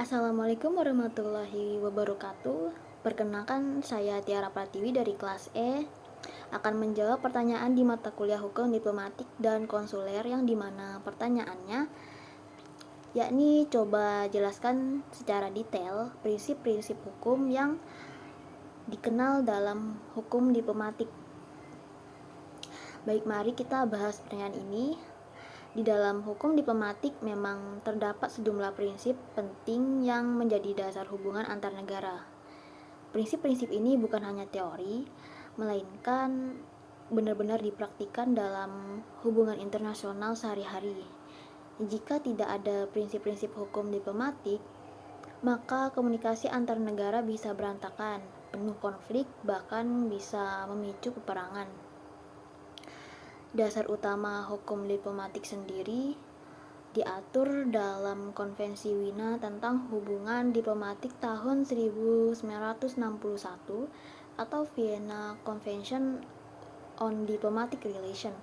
Assalamualaikum warahmatullahi wabarakatuh. Perkenalkan, saya Tiara Pratiwi dari kelas E akan menjawab pertanyaan di mata kuliah Hukum Diplomatik dan Konsuler yang dimana pertanyaannya yakni coba jelaskan secara detail prinsip-prinsip hukum yang dikenal dalam hukum diplomatik. Baik, mari kita bahas pertanyaan ini. Di dalam hukum diplomatik memang terdapat sejumlah prinsip penting yang menjadi dasar hubungan antar negara. Prinsip-prinsip ini bukan hanya teori, melainkan benar-benar dipraktikkan dalam hubungan internasional sehari-hari. Jika tidak ada prinsip-prinsip hukum diplomatik, maka komunikasi antar negara bisa berantakan, penuh konflik, bahkan bisa memicu peperangan. Dasar utama hukum diplomatik sendiri diatur dalam Konvensi Wina tentang hubungan diplomatik tahun 1961 atau Vienna Convention on Diplomatic Relations.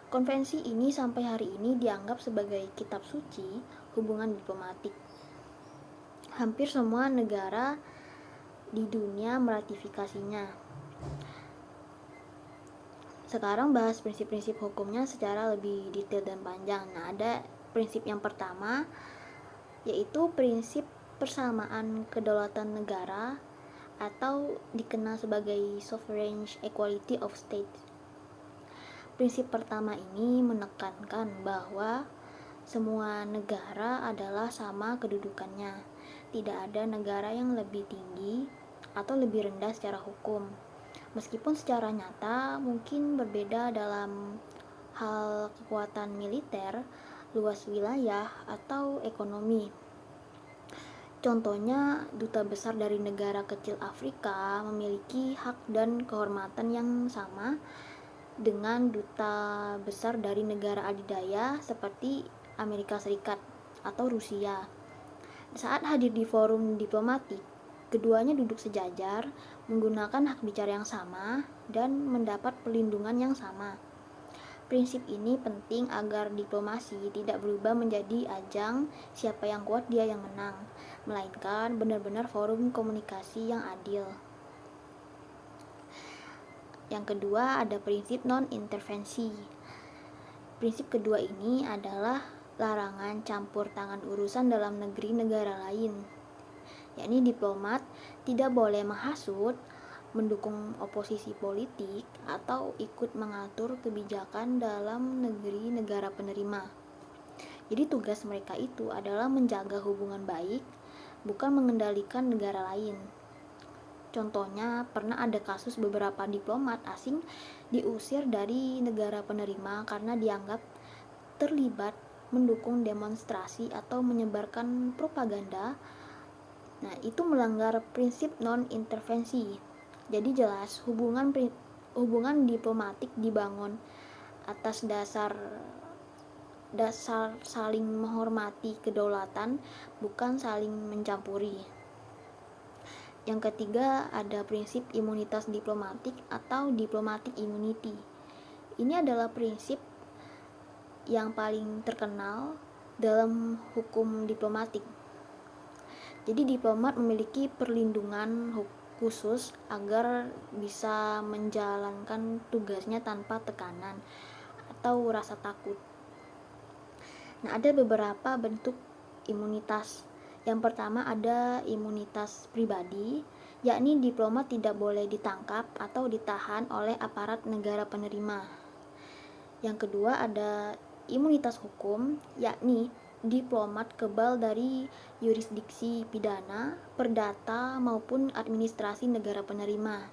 Konvensi ini sampai hari ini dianggap sebagai kitab suci hubungan diplomatik. Hampir semua negara di dunia meratifikasinya. Sekarang bahas prinsip-prinsip hukumnya secara lebih detail dan panjang. Nah, ada prinsip yang pertama, yaitu prinsip persamaan kedaulatan negara atau dikenal sebagai sovereign equality of states. Prinsip pertama ini menekankan bahwa semua negara adalah sama kedudukannya. Tidak ada negara yang lebih tinggi atau lebih rendah secara hukum. Meskipun secara nyata mungkin berbeda dalam hal kekuatan militer, luas wilayah, atau ekonomi. Contohnya, duta besar dari negara kecil Afrika memiliki hak dan kehormatan yang sama dengan duta besar dari negara adidaya seperti Amerika Serikat atau Rusia. Saat hadir di forum diplomatik, keduanya duduk sejajar, menggunakan hak bicara yang sama, dan mendapat perlindungan yang sama. Prinsip ini penting agar diplomasi tidak berubah menjadi ajang siapa yang kuat dia yang menang, melainkan benar-benar forum komunikasi yang adil. Yang kedua, ada prinsip non-intervensi. Prinsip kedua ini adalah larangan campur tangan urusan dalam negeri negara lain, yakni diplomat tidak boleh menghasut, mendukung oposisi politik, atau ikut mengatur kebijakan dalam negeri negara penerima. Jadi tugas mereka itu adalah menjaga hubungan baik, bukan mengendalikan negara lain. Contohnya, pernah ada kasus beberapa diplomat asing diusir dari negara penerima karena dianggap terlibat mendukung demonstrasi atau menyebarkan propaganda. Nah, itu melanggar prinsip non-intervensi. Jadi jelas, hubungan diplomatik dibangun atas dasar saling menghormati kedaulatan, bukan saling mencampuri. Yang ketiga, ada prinsip imunitas diplomatik atau diplomatic immunity. Ini adalah prinsip yang paling terkenal dalam hukum diplomatik. Jadi diplomat memiliki perlindungan khusus agar bisa menjalankan tugasnya tanpa tekanan atau rasa takut. Nah, ada beberapa bentuk imunitas. Yang pertama ada imunitas pribadi, yakni diplomat tidak boleh ditangkap atau ditahan oleh aparat negara penerima. Yang kedua ada imunitas hukum, yakni diplomat kebal dari yurisdiksi pidana, perdata, maupun administrasi negara penerima.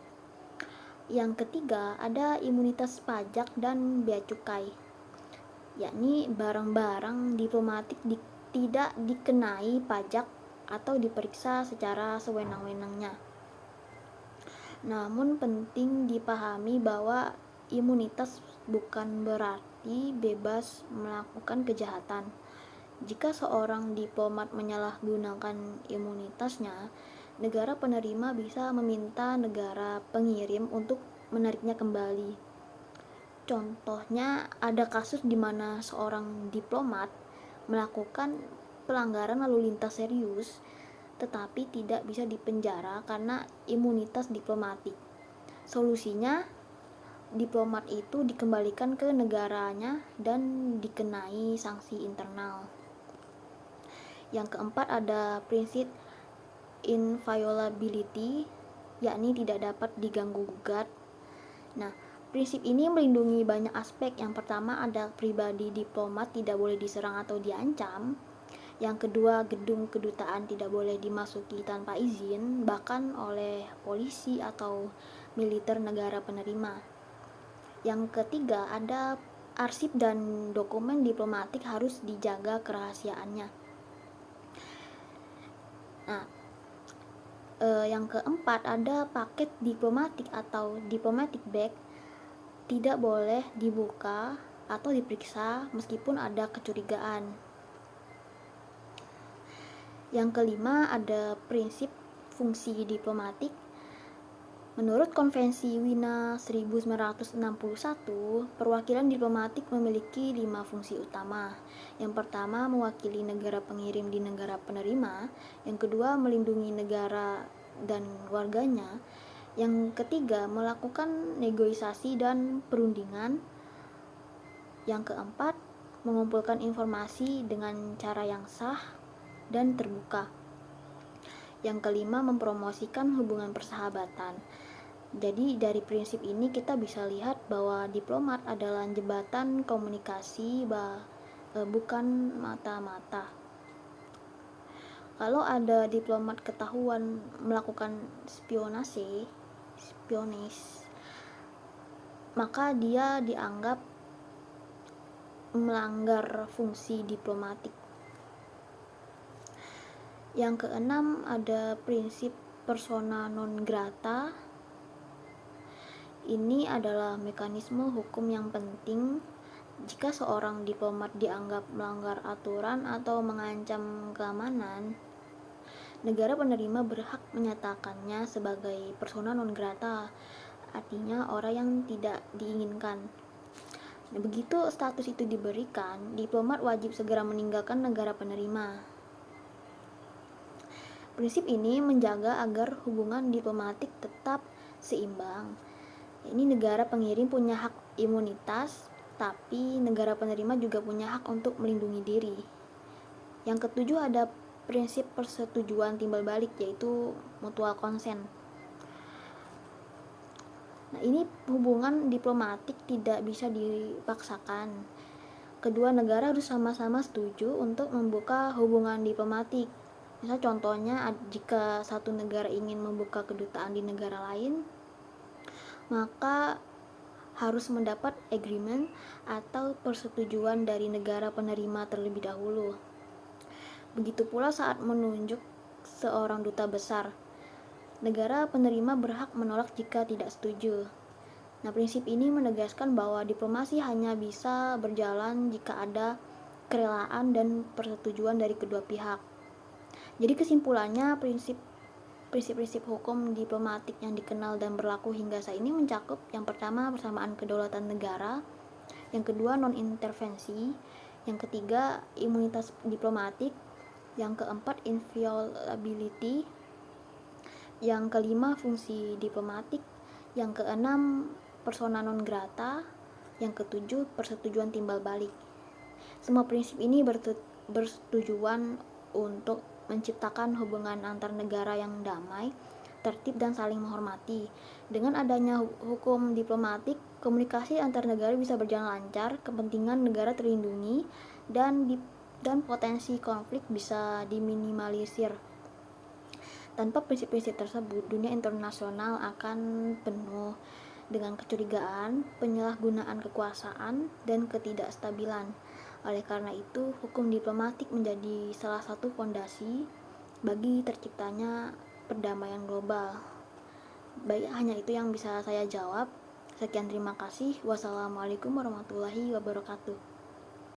Yang ketiga ada imunitas pajak dan bea cukai, yakni barang-barang diplomatik tidak dikenai pajak atau diperiksa secara sewenang-wenangnya. Namun penting dipahami bahwa imunitas bukan berarti bebas melakukan kejahatan. Jika seorang diplomat menyalahgunakan imunitasnya, negara penerima bisa meminta negara pengirim untuk menariknya kembali. Contohnya, ada kasus di mana seorang diplomat melakukan pelanggaran lalu lintas serius, tetapi tidak bisa dipenjara karena imunitas diplomatik. Solusinya, diplomat itu dikembalikan ke negaranya dan dikenai sanksi internal. Yang keempat ada prinsip inviolability, yakni tidak dapat diganggu gugat. Nah, prinsip ini melindungi banyak aspek. Yang pertama ada pribadi diplomat tidak boleh diserang atau diancam. Yang kedua, gedung kedutaan tidak boleh dimasuki tanpa izin, bahkan oleh polisi atau militer negara penerima. Yang ketiga, ada arsip dan dokumen diplomatik harus dijaga kerahasiaannya. Nah, yang keempat ada paket diplomatik atau diplomatic bag tidak boleh dibuka atau diperiksa meskipun ada kecurigaan. Yang kelima ada prinsip fungsi diplomatik. Menurut Konvensi Wina 1961, perwakilan diplomatik memiliki 5 fungsi utama. Yang pertama, mewakili negara pengirim di negara penerima. Yang kedua, melindungi negara dan warganya. Yang ketiga, melakukan negosiasi dan perundingan. Yang keempat, mengumpulkan informasi dengan cara yang sah dan terbuka. Yang kelima, mempromosikan hubungan persahabatan. Jadi dari prinsip ini kita bisa lihat bahwa diplomat adalah jembatan komunikasi, bukan mata-mata. Kalau ada diplomat ketahuan melakukan spionase, maka dia dianggap melanggar fungsi diplomatik. Yang keenam ada prinsip persona non grata. Ini adalah mekanisme hukum yang penting jika seorang diplomat dianggap melanggar aturan atau mengancam keamanan. Negara penerima berhak menyatakannya sebagai persona non grata, artinya orang yang tidak diinginkan. Nah, begitu status itu diberikan, diplomat wajib segera meninggalkan negara penerima. Prinsip ini menjaga agar hubungan diplomatik tetap seimbang. Ini negara pengirim punya hak imunitas, tapi negara penerima juga punya hak untuk melindungi diri. Yang ketujuh ada prinsip persetujuan timbal balik, yaitu mutual consent. Nah, ini hubungan diplomatik tidak bisa dipaksakan. Kedua negara harus sama-sama setuju untuk membuka hubungan diplomatik. Misal contohnya, jika satu negara ingin membuka kedutaan di negara lain, maka harus mendapat agreement atau persetujuan dari negara penerima terlebih dahulu. Begitu pula saat menunjuk seorang duta besar, negara penerima berhak menolak jika tidak setuju. Nah, prinsip ini menegaskan bahwa diplomasi hanya bisa berjalan jika ada kerelaan dan persetujuan dari kedua pihak. Jadi kesimpulannya, prinsip-prinsip hukum diplomatik yang dikenal dan berlaku hingga saat ini mencakup yang pertama persamaan kedaulatan negara, yang kedua non-intervensi, yang ketiga imunitas diplomatik, yang keempat inviolability, yang kelima fungsi diplomatik, yang keenam persona non grata, yang ketujuh persetujuan timbal balik. Semua prinsip ini bertujuan untuk menciptakan hubungan antar negara yang damai, tertib dan saling menghormati. Dengan adanya hukum diplomatik, komunikasi antar negara bisa berjalan lancar, kepentingan negara terlindungi, dan potensi konflik bisa diminimalisir. Tanpa prinsip-prinsip tersebut, dunia internasional akan penuh dengan kecurigaan, penyalahgunaan kekuasaan, dan ketidakstabilan. Oleh karena itu, hukum diplomatik menjadi salah satu fondasi bagi terciptanya perdamaian global. Baik, hanya itu yang bisa saya jawab. Sekian, terima kasih. Wassalamualaikum warahmatullahi wabarakatuh.